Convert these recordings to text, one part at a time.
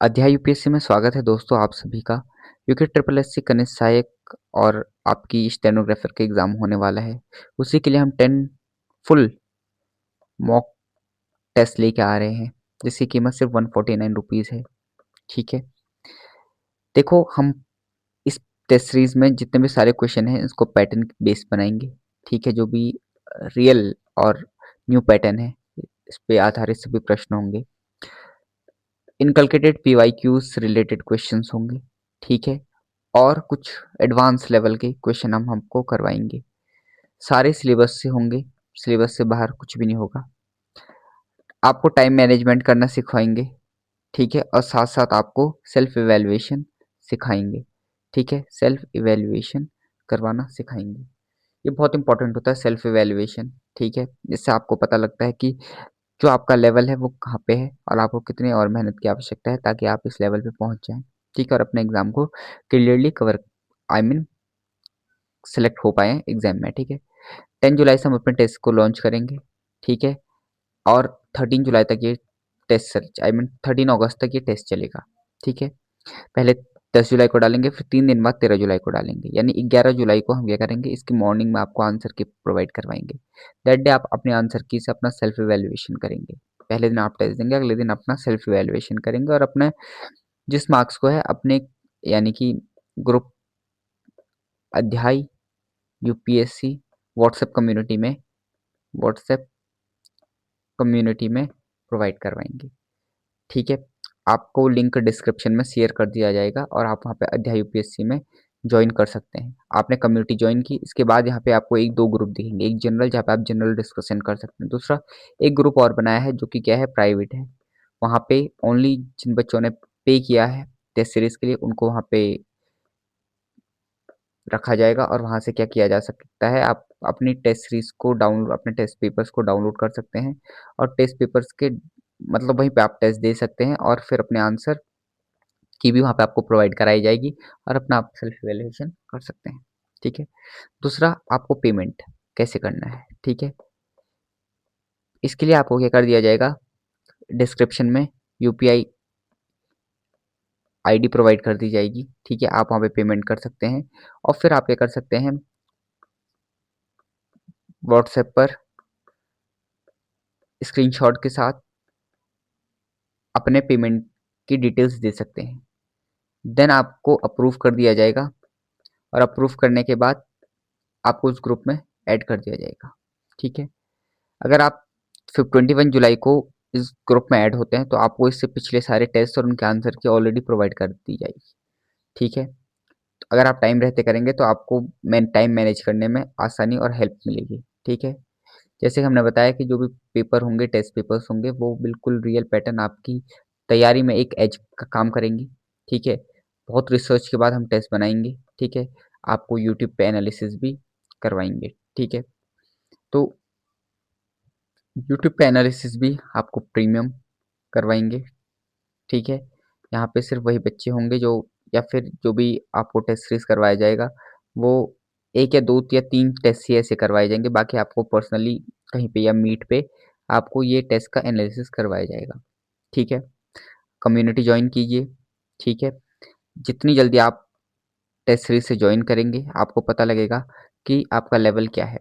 अध्याय यूपीएससी में स्वागत है दोस्तों आप सभी का। क्योंकि ट्रिपल एससी कनिष्ठ सहायक और आपकी स्टेनोग्राफर के एग्जाम होने वाला है, उसी के लिए हम 10 फुल मॉक टेस्ट लेके आ रहे हैं, जिसकी कीमत सिर्फ 149 रुपीज़ है। ठीक है, देखो हम इस टेस्ट सीरीज में जितने भी सारे क्वेश्चन हैं इसको पैटर्न बेस्ड बनाएंगे। ठीक है, जो भी रियल और न्यू पैटर्न है इस पे आधारित सभी प्रश्न होंगे। इनकलकेटेड पीवाईक्यूज रिलेटेड क्वेश्चंस होंगे। ठीक है, और कुछ एडवांस लेवल के क्वेश्चन हम हमको करवाएंगे। सारे सिलेबस से होंगे, सिलेबस से बाहर कुछ भी नहीं होगा। आपको टाइम मैनेजमेंट करना सिखाएंगे। ठीक है, और साथ साथ आपको सेल्फ इवेल्युएशन सिखाएंगे। ठीक है, सेल्फ इवेल्युएशन करवाना सिखाएंगे। ये बहुत इंपॉर्टेंट होता है सेल्फ इवेल्युएशन। ठीक है, जिससे आपको पता लगता है कि जो आपका लेवल है वो कहाँ पे है और आपको कितनी और मेहनत की आवश्यकता है ताकि आप इस लेवल पे पहुंच जाएं। ठीक है, और अपने एग्जाम को clearly cover I mean select हो पाए एग्जाम में। ठीक है, 10 जुलाई से हम अपने टेस्ट को लॉन्च करेंगे। ठीक है, और 13 जुलाई तक ये टेस्ट सर्च आई मीन 13 अगस्त तक ये टेस्ट चलेगा। ठीक है, पहले 10 जुलाई को डालेंगे, फिर 3 दिन बाद 13 जुलाई को डालेंगे, यानी 11 जुलाई को हम क्या करेंगे, इसकी मॉर्निंग में आपको आंसर की प्रोवाइड करवाएंगे। दैट डे आप अपने आंसर की से अपना सेल्फ इवेल्युएशन करेंगे। पहले दिन आप टेस्ट देंगे, अगले दिन अपना सेल्फ इवेल्युएशन करेंगे और अपने जिस मार्क्स को है अपने यानी कि ग्रुप अध्याय यूपीएससी व्हाट्सएप कम्युनिटी में व्हाट्सएप कम्युनिटी में प्रोवाइड करवाएंगे। ठीक है, आपको लिंक डिस्क्रिप्शन में शेयर कर दिया जाएगा और आप वहाँ पे अध्याय यूपीएससी में ज्वाइन कर सकते हैं। आपने कम्युनिटी ज्वाइन की, इसके बाद यहाँ पे आपको एक दो ग्रुप दिखेंगे। एक जनरल, जहाँ पे आप जनरल डिस्कशन कर सकते हैं। दूसरा एक ग्रुप और बनाया है जो कि क्या है, प्राइवेट है। वहाँ पे ओनली जिन बच्चों ने पे किया है टेस्ट सीरीज के लिए उनको वहाँ पे रखा जाएगा और वहाँ से क्या किया जा सकता है, आप अपनी टेस्ट सीरीज को डाउनलोड, अपने टेस्ट पेपर्स को डाउनलोड कर सकते हैं और टेस्ट पेपर्स के मतलब वहीं पे आप टेस्ट दे सकते हैं और फिर अपने आंसर की भी वहाँ पे आपको प्रोवाइड कराई जाएगी और अपना आप सेल्फ इवैल्यूएशन कर सकते हैं। ठीक है, दूसरा आपको पेमेंट कैसे करना है। ठीक है, इसके लिए आपको क्या कर दिया जाएगा, डिस्क्रिप्शन में यूपीआई आईडी प्रोवाइड कर दी जाएगी। ठीक है, आप वहाँ पे पेमेंट कर सकते हैं और फिर आप क्या कर सकते हैं, व्हाट्सएप पर स्क्रीनशॉट के साथ अपने पेमेंट की डिटेल्स दे सकते हैं। देन आपको अप्रूव कर दिया जाएगा और अप्रूव करने के बाद आपको उस ग्रुप में ऐड कर दिया जाएगा। ठीक है, अगर आप फिर 21 जुलाई को इस ग्रुप में ऐड होते हैं तो आपको इससे पिछले सारे टेस्ट और उनके आंसर की ऑलरेडी प्रोवाइड कर दी जाएगी। ठीक है, तो अगर आप टाइम रहते करेंगे तो आपको टाइम मैनेज करने में आसानी और हेल्प मिलेगी। ठीक है, जैसे हमने बताया कि जो भी पेपर होंगे, टेस्ट पेपर्स होंगे, वो बिल्कुल रियल पैटर्न आपकी तैयारी में एक एज का काम करेंगी। ठीक है, बहुत रिसर्च के बाद हम टेस्ट बनाएंगे। ठीक है, आपको यूट्यूब पे एनालिसिस भी करवाएंगे। ठीक है, तो यूट्यूब पे एनालिसिस भी आपको प्रीमियम करवाएंगे। ठीक है, यहाँ पे सिर्फ वही बच्चे होंगे जो, या फिर जो भी आपको टेस्ट सीरीज करवाया जाएगा वो एक या दो या तीन टेस्ट ही ऐसे करवाए जाएंगे। बाकी आपको पर्सनली कहीं पे या मीट पे आपको ये टेस्ट का एनालिसिस करवाया जाएगा। ठीक है, कम्युनिटी ज्वाइन कीजिए। ठीक है, जितनी जल्दी आप टेस्ट सीरीज से ज्वाइन करेंगे आपको पता लगेगा कि आपका लेवल क्या है।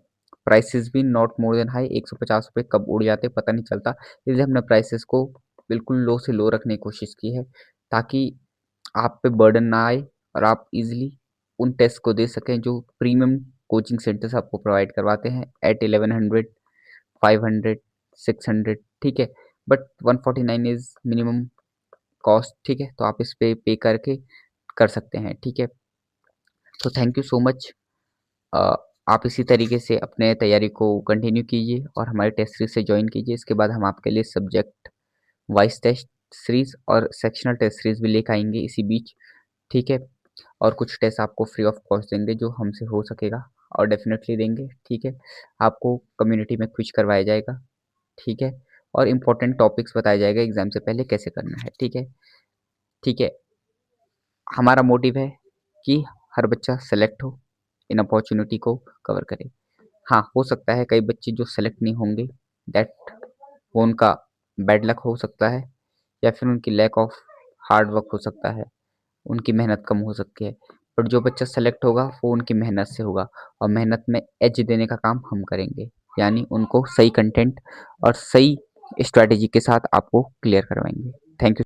प्राइसेस भी नॉट मोर देन हाई, 150 रुपये कब उड़ जाते पता नहीं चलता, इसलिए हमने प्राइसेस को बिल्कुल लो से लो रखने की कोशिश की है ताकि आप पे बर्डन ना आए और आप इजीली उन टेस्ट को दे सकें जो प्रीमियम कोचिंग सेंटर्स आपको प्रोवाइड करवाते हैं एट 1100, 500, 600। ठीक है, बट 149 इज मिनिमम कॉस्ट। ठीक है, तो आप इस पे पे करके कर सकते हैं। ठीक है, तो थैंक यू सो मच। आप इसी तरीके से अपने तैयारी को कंटिन्यू कीजिए और हमारे टेस्ट सीरीज से ज्वाइन कीजिए। इसके बाद हम आपके लिए सब्जेक्ट वाइज टेस्ट सीरीज और सेक्शनल टेस्ट सीरीज भी लेकर आएंगे इसी बीच। ठीक है, और कुछ टेस्ट आपको फ्री ऑफ कॉस्ट देंगे जो हमसे हो सकेगा और डेफिनेटली देंगे। ठीक है, आपको कम्युनिटी में क्विज करवाया जाएगा। ठीक है, और इम्पोर्टेंट टॉपिक्स बताया जाएगा एग्जाम से पहले कैसे करना है। ठीक है, ठीक है, हमारा मोटिव है कि हर बच्चा सेलेक्ट हो, इन अपॉर्चुनिटी को कवर करे। हाँ, हो सकता है कई बच्चे जो सेलेक्ट नहीं होंगे, दैट वो उनका बैड लक हो सकता है या फिर उनकी लैक ऑफ हार्ड वर्क हो सकता है, उनकी मेहनत कम हो सकती है, बट जो बच्चा सेलेक्ट होगा वो उनकी मेहनत से होगा और मेहनत में एज देने का काम हम करेंगे, यानी उनको सही कंटेंट और सही स्ट्रैटेजी के साथ आपको क्लियर करवाएंगे। Thank you.